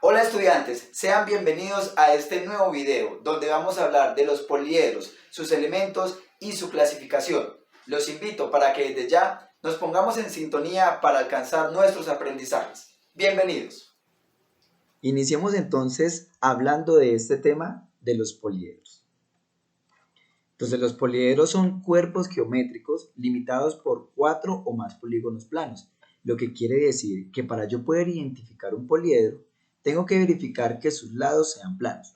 Hola estudiantes, sean bienvenidos a este nuevo video donde vamos a hablar de los poliedros, sus elementos y su clasificación. Los invito para que desde ya nos pongamos en sintonía para alcanzar nuestros aprendizajes. Bienvenidos. Iniciemos entonces hablando de este tema de los poliedros. Entonces los poliedros son cuerpos geométricos limitados por 4 o más polígonos planos, lo que quiere decir que para yo poder identificar un poliedro, tengo que verificar que sus lados sean planos.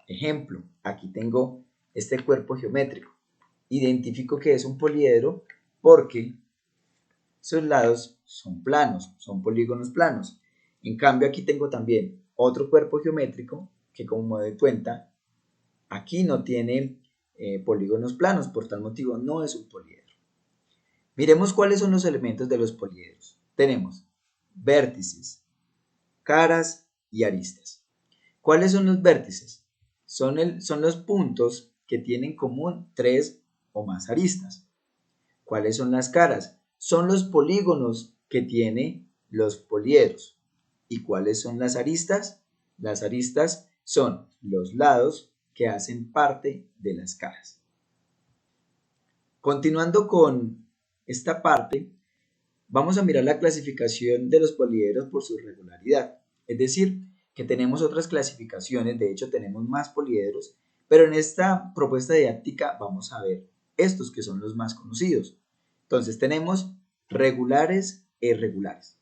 Ejemplo, aquí tengo este cuerpo geométrico. Identifico que es un poliedro porque sus lados son planos, son polígonos planos. En cambio, aquí tengo también otro cuerpo geométrico que, como me doy cuenta, aquí no tiene polígonos planos, por tal motivo no es un poliedro. Miremos cuáles son los elementos de los poliedros. Tenemos vértices, caras y aristas. ¿Cuáles son los vértices? Son los puntos que tienen en común 3 o más aristas. ¿Cuáles son las caras? Son los polígonos que tienen los poliedros. ¿Y cuáles son las aristas? Las aristas son los lados que hacen parte de las caras. Continuando con esta parte, vamos a mirar la clasificación de los poliedros por su regularidad. Es decir, que tenemos otras clasificaciones, de hecho tenemos más poliedros, pero en esta propuesta didáctica vamos a ver estos que son los más conocidos. Entonces tenemos regulares e irregulares.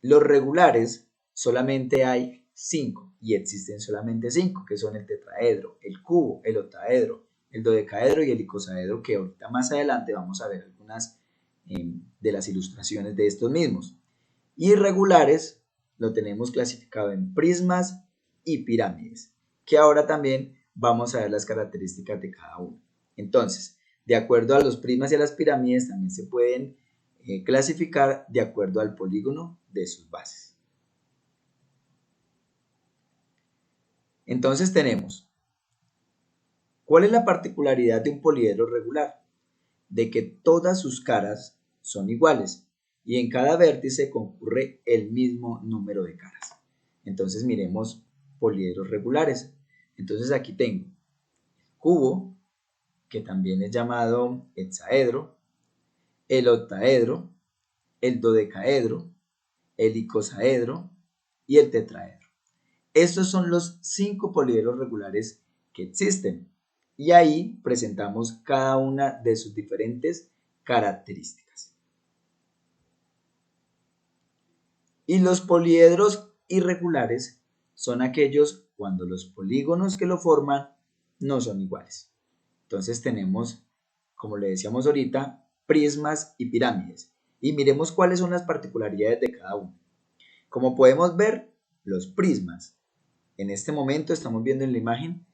Los regulares solamente hay 5 y existen solamente 5, que son el tetraedro, el cubo, el octaedro, el dodecaedro y el icosaedro, que ahorita más adelante vamos a ver algunas de las ilustraciones de estos mismos. Irregulares lo tenemos clasificado en prismas y pirámides, que ahora también vamos a ver las características de cada uno. Entonces, de acuerdo a los prismas y a las pirámides también se pueden clasificar de acuerdo al polígono de sus bases. Entonces tenemos, ¿cuál es la particularidad de un poliedro regular? De que todas sus caras son iguales y en cada vértice concurre el mismo número de caras. Entonces miremos poliedros regulares. Entonces aquí tengo el cubo, que también es llamado hexaedro, el octaedro, el dodecaedro, el icosaedro y el tetraedro. Estos son los 5 poliedros regulares que existen y ahí presentamos cada una de sus diferentes características. Y los poliedros irregulares son aquellos cuando los polígonos que lo forman no son iguales. Entonces tenemos, como le decíamos ahorita, prismas y pirámides. Y miremos cuáles son las particularidades de cada uno. Como podemos ver, los prismas, en este momento estamos viendo en la imagen,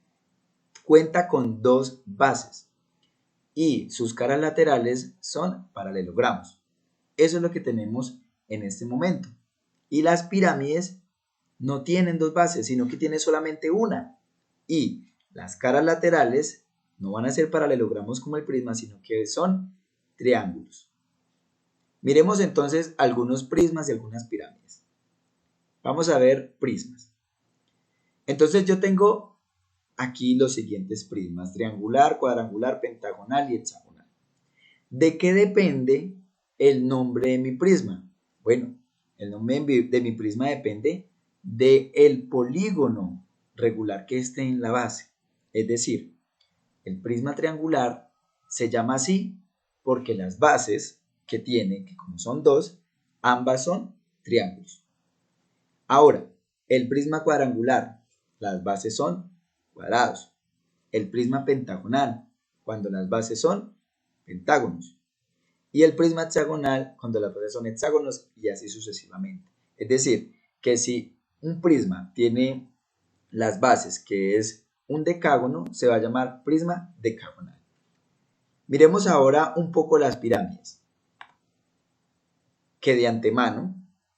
cuenta con 2 bases y sus caras laterales son paralelogramos. Eso es lo que tenemos en este momento. Y las pirámides no tienen 2 bases, sino que tienen solamente una. Y las caras laterales no van a ser paralelogramos como el prisma, sino que son triángulos. Miremos entonces algunos prismas y algunas pirámides. Vamos a ver prismas. Entonces yo tengo aquí los siguientes prismas: triangular, cuadrangular, pentagonal y hexagonal. ¿De qué depende el nombre de mi prisma? Bueno, el nombre de mi prisma depende del polígono regular que esté en la base. Es decir, el prisma triangular se llama así porque las bases que tiene, que como son 2, ambas son triángulos. Ahora, el prisma cuadrangular, las bases son cuadrados. El prisma pentagonal, cuando las bases son pentágonos. Y el prisma hexagonal, cuando las bases son hexágonos, y así sucesivamente. Es decir, que si un prisma tiene las bases, que es un decágono, se va a llamar prisma decagonal. Miremos ahora un poco las pirámides, que de antemano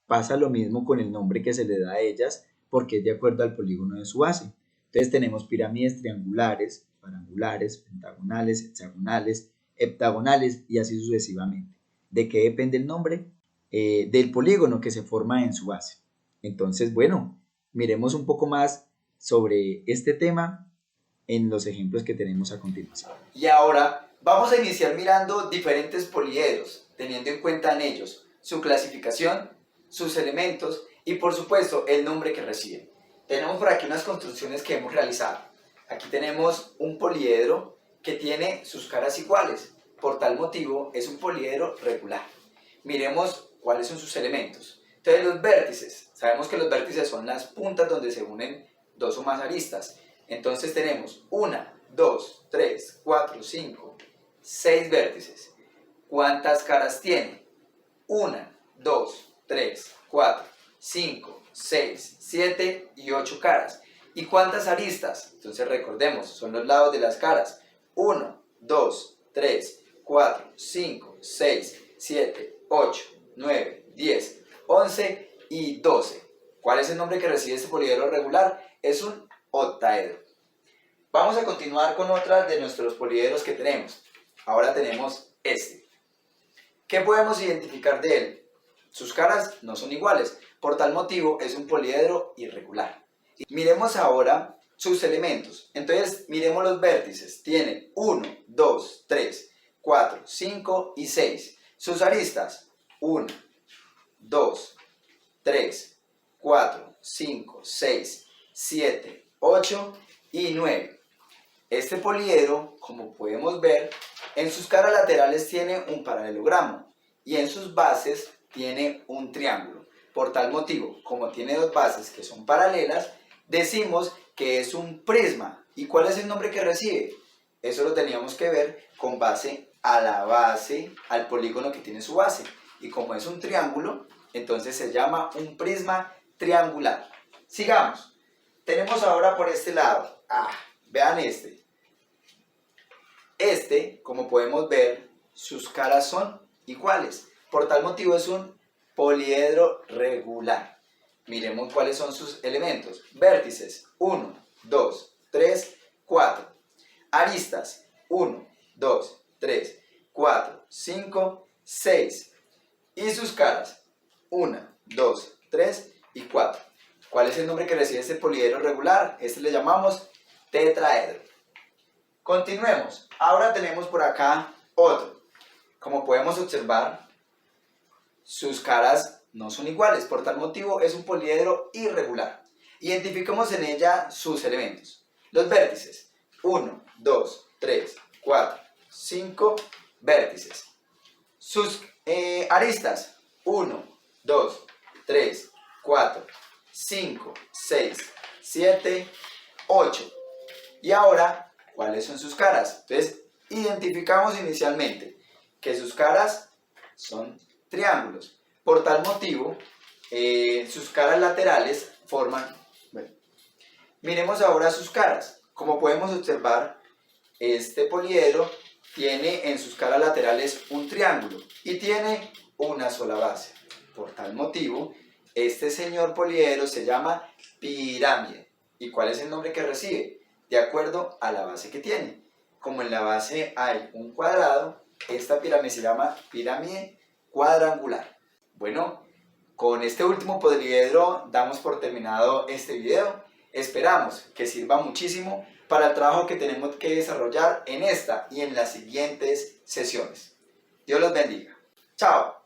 pasa lo mismo con el nombre que se le da a ellas, porque es de acuerdo al polígono de su base. Entonces tenemos pirámides triangulares, cuadrangulares, pentagonales, hexagonales, heptagonales y así sucesivamente. ¿De qué depende el nombre? Del polígono que se forma en su base. Entonces, bueno, miremos un poco más sobre este tema en los ejemplos que tenemos a continuación. Y ahora vamos a iniciar mirando diferentes poliedros, teniendo en cuenta en ellos su clasificación, sus elementos y por supuesto el nombre que reciben. Tenemos por aquí unas construcciones que hemos realizado. Aquí tenemos un poliedro que tiene sus caras iguales, por tal motivo es un poliedro regular. Miremos cuáles son sus elementos. Entonces los vértices, sabemos que los vértices son las puntas donde se unen dos o más aristas. Entonces tenemos 1, 2, 3, 4, 5, 6 vértices. ¿Cuántas caras tiene? 1, 2, 3, 4, 5, 6, 7 y 8 caras. ¿Y cuántas aristas? Entonces recordemos, son los lados de las caras. 1, 2, 3, 4, 5, 6, 7, 8, 9, 10, 11 y 12. ¿Cuál es el nombre que recibe este poliedro regular? Es un octaedro. Vamos a continuar con otras de nuestros poliedros que tenemos. Ahora tenemos este. ¿Qué podemos identificar de él? Sus caras no son iguales, por tal motivo es un poliedro irregular. Miremos ahora sus elementos. Entonces miremos los vértices. Tiene 1, 2, 3, 4, 5 y 6. Sus aristas 1, 2, 3, 4, 5, 6, 7, 8 y 9. Este poliedro, como podemos ver, en sus caras laterales tiene un paralelogramo y en sus bases tiene un triángulo. Por tal motivo, como tiene dos bases que son paralelas, decimos que es un prisma. ¿Y cuál es el nombre que recibe? Eso lo teníamos que ver con base a la base, al polígono que tiene su base. Y como es un triángulo, entonces se llama un prisma triangular. Sigamos. Tenemos ahora por este lado, vean este. Este, como podemos ver, sus caras son iguales. Por tal motivo es un poliedro regular. Miremos cuáles son sus elementos. Vértices 1, 2, 3, 4. Aristas 1, 2, 3, 4, 5, 6. Y sus caras 1, 2, 3 y 4. ¿Cuál es el nombre que recibe este poliedro regular? Este le llamamos tetraedro. Continuemos. Ahora tenemos por acá otro. Como podemos observar, sus caras no son iguales, por tal motivo es un poliedro irregular. Identificamos en ella sus elementos. Los vértices, 1, 2, 3, 4, 5 vértices. Sus aristas, 1, 2, 3, 4, 5, 6, 7, 8. Y ahora, ¿cuáles son sus caras? Entonces, identificamos inicialmente que sus caras son triángulos. Por tal motivo, sus caras laterales forman... Bueno, miremos ahora sus caras. Como podemos observar, este poliedro tiene en sus caras laterales un triángulo y tiene una sola base. Por tal motivo, este señor poliedro se llama pirámide. ¿Y cuál es el nombre que recibe? De acuerdo a la base que tiene. Como en la base hay un cuadrado, esta pirámide se llama pirámide cuadrangular. Bueno, con este último poliedro damos por terminado este video. Esperamos que sirva muchísimo para el trabajo que tenemos que desarrollar en esta y en las siguientes sesiones. Dios los bendiga. Chao.